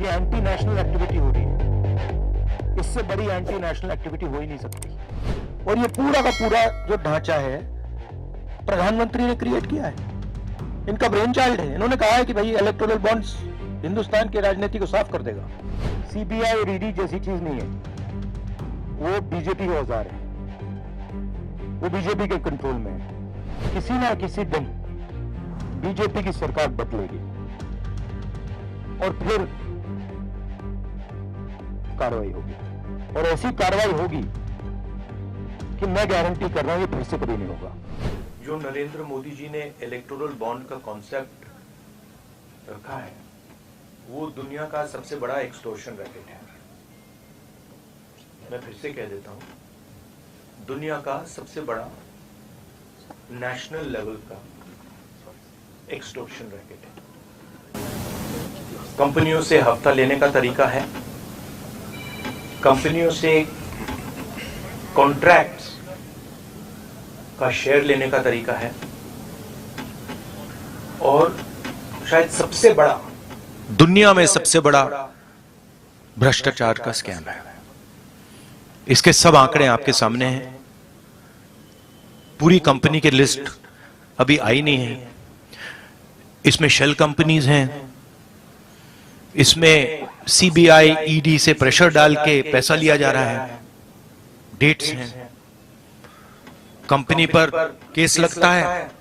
ये anti national activity हो रही है। इससे बड़ी एंटी नेशनल एक्टिविटी हो ही नहीं सकती। और ये पूरा का पूरा जो ढांचा है प्रधानमंत्री ने क्रिएट किया है, इनका ब्रेन चाइल्ड है। इन्होंने कहा है कि भाई इलेक्टोरल बॉन्ड्स हिंदुस्तान की राजनीति को साफ कर देगा। सीबीआई और ईडी जैसी चीज नहीं है, वो बीजेपी का औजार है, वो बीजेपी के कंट्रोल में है। किसी ना किसी दिन बीजेपी की सरकार बदलेगी और फिर कार्रवाई होगी, और ऐसी कार्रवाई होगी कि मैं गारंटी कर रहा हूं ये फिर से कभी नहीं होगा। जो नरेंद्र मोदी जी ने इलेक्टोरल बॉन्ड का कॉन्सेप्ट रखा है वो दुनिया का सबसे बड़ा एक्सटॉर्शन रैकेट है। मैं फिर से कह देता हूं, दुनिया का सबसे बड़ा नेशनल लेवल का एक्सटॉर्शन रैकेट है। कंपनियों से हफ्ता लेने का तरीका है, कंपनियों से कॉन्ट्रैक्ट्स का शेयर लेने का तरीका है, और शायद सबसे बड़ा, दुनिया में सबसे बड़ा भ्रष्टाचार का स्कैम है। इसके सब आंकड़े आपके सामने हैं। पूरी कंपनी की लिस्ट अभी आई नहीं है। इसमें शेल कंपनीज हैं, इसमें सीबीआई ईडी से प्रेशर डाल के पैसा लिया जा रहा है, डेट्स हैं, कंपनी पर केस लगता है,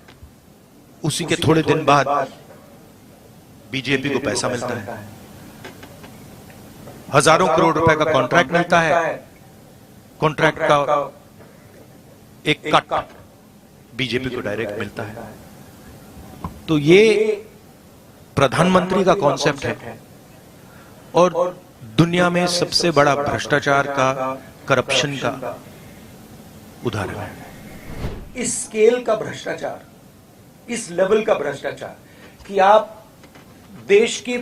उसी के थोड़े दिन बाद बीजेपी को पैसा मिलता है, हजारों करोड़ रुपए का कॉन्ट्रैक्ट मिलता है, कॉन्ट्रैक्ट का एक कट बीजेपी को डायरेक्ट मिलता है। तो ये प्रधानमंत्री का कॉन्सेप्ट है और दुनिया में सबसे बड़ा भ्रष्टाचार का, करप्शन का उदाहरण है। इस स्केल का भ्रष्टाचार, इस लेवल का भ्रष्टाचार कि आप देश के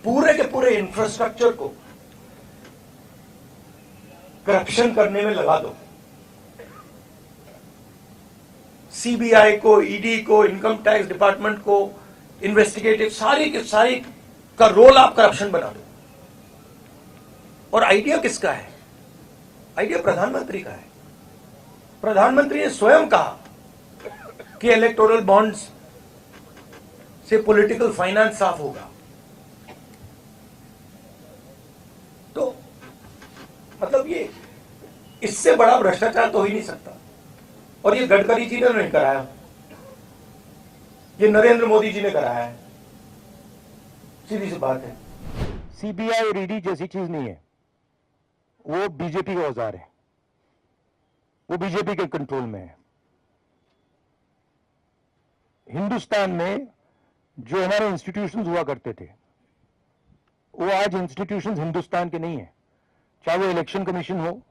पूरे इंफ्रास्ट्रक्चर को करप्शन करने में लगा दो। सीबीआई को, ईडी को, इनकम टैक्स डिपार्टमेंट को, इन्वेस्टिगेटिव सारी के सारी का रोल आप करप्शन बना दो। और आइडिया किसका है? आइडिया प्रधानमंत्री का है। प्रधानमंत्री ने स्वयं कहा कि इलेक्टोरल बॉन्ड्स से पॉलिटिकल फाइनेंस साफ होगा। तो मतलब ये इससे बड़ा भ्रष्टाचार तो हो ही नहीं सकता। और ये गडकरी जी ने नहीं कराया, ये नरेंद्र मोदी जी ने कराया है। सीधी सी बात है। सीबीआई और ईडी जैसी चीज नहीं है, वो बीजेपी का औजार है, वो बीजेपी के कंट्रोल में है। हिंदुस्तान में जो हमारे इंस्टीट्यूशंस हुआ करते थे, वो आज इंस्टीट्यूशंस हिंदुस्तान के नहीं है। चाहे वो इलेक्शन कमीशन हो,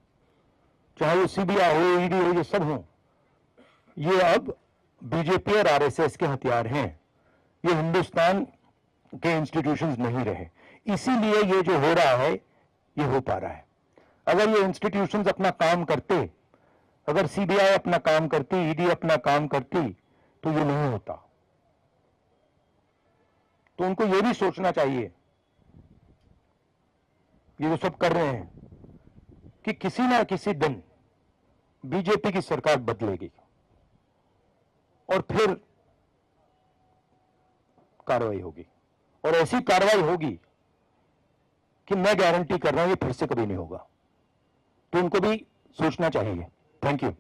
चाहे वो सीबीआई हो, ईडी हो, ये सब हो, ये अब बीजेपी और आरएसएस के हथियार हैं। ये हिंदुस्तान के इंस्टीट्यूशंस नहीं रहे। इसीलिए ये जो हो रहा है ये हो पा रहा है। अगर ये इंस्टीट्यूशंस अपना काम करते, अगर सीबीआई अपना काम करती, ईडी अपना काम करती, तो ये नहीं होता। तो उनको ये भी सोचना चाहिए, ये जो सब कर रहे हैं, कि किसी ना किसी दिन बीजेपी की सरकार बदलेगी और फिर कार्रवाई होगी, और ऐसी कार्रवाई होगी कि मैं गारंटी कर रहा हूं ये फिर से कभी नहीं होगा। तो उनको भी सोचना चाहिए। Thank you.